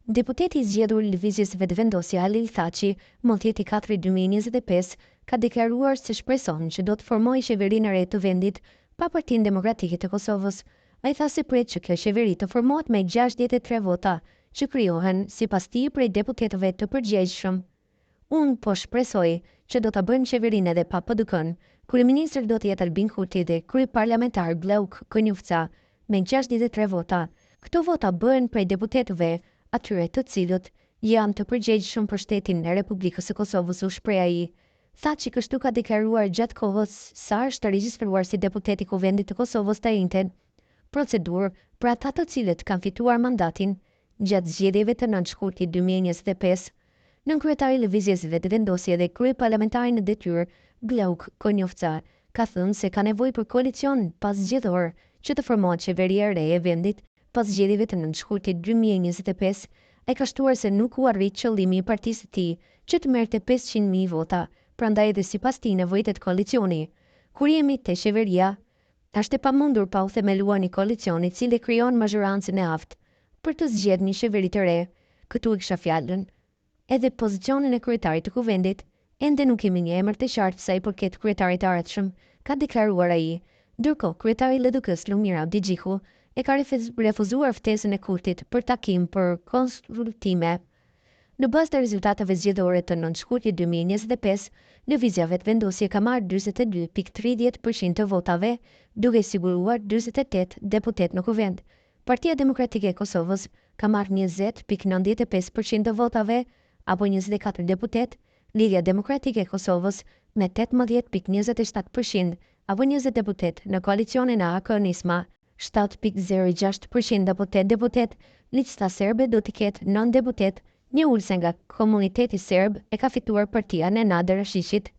Deputeti i zgjedhur i Lëvizjes Vetëvendosje Halil Thaçi, Mallteti 4/2025, ka deklaruar se shpreson që do të formojë qeverinë e re të vendit pa Partinë Demokratike të Kosovës. Ai tha se pret që kjo qeveri të formohet me 63 vota, që krijohen sipas tij prej deputetëve të përgjegjshëm. Unë po shpresoj që do ta bëjmë qeverinë edhe pa PDK-n. Kryeministri do të jetë Albin Kurti dhe kryeparlamentar Glauk Konjufca me 63 vota. Këto vota bëhen prej deputetëve atyre të cilët janë të përgjegjshëm për shtetin e Republikës së Kosovës, u shpreh ai. Thaçi kështu ka deklaruar gjatë kohës sa është regjistruar si deputet i Kuvendit të Kosovës të njëjtën procedurë për ata të cilët kanë fituar mandatin gjatë zgjedhjeve të 9 shkurtit 2025. Nënkryetari i Lëvizjes Vetëvendosje dhe kryeparlamentari në detyrë Glauk Konjufca ka thënë se ka nevojë për koalicion pas zgjedhor që të formohet qeveria e re e vendit pas zgjedhjeve të 9 shkurtit 2025. Ai ka shtuar se nuk u arrit qëllimi i partisë së tij që të merrte 500.000 vota, prandaj edhe sipas tij nevojitet koalicioni. Kur jemi te qeveria, është e pamundur pa u themeluar një koalicion i cili krijon mazhorancën e aftë për të zgjedhur një qeveri të re. Këtu e kisha fjalën. Edhe pozicionin e kryetarit të kuvendit, ende nuk kemi një emër të qartë sa i përket kryetarit të ardhshëm, ka deklaruar ai. Ndërkohë, kryetari i LDK-s Lumir Abdi Xhiku e ka refuzuar ftesën e Kurtit për takim për konsultime. Në bazë të rezultateve zgjedhore të 9 shkurtit 2025, Lëvizja Vetëvendosje ka marrë 42.30% të votave, duke siguruar 48 deputet në kuvend. Partia Demokratike e Kosovës ka marrë 20.95% të votave, apo 24 deputet, Liga Demokratike e Kosovës me 18.27%, apo 20 deputet në koalicionin e AK-Nisma, 7.06% apo 8 deputet. Lista serbe do të ketë 9 deputet, një ulse nga komuniteti serb e ka fituar partia Nenad Rashishit.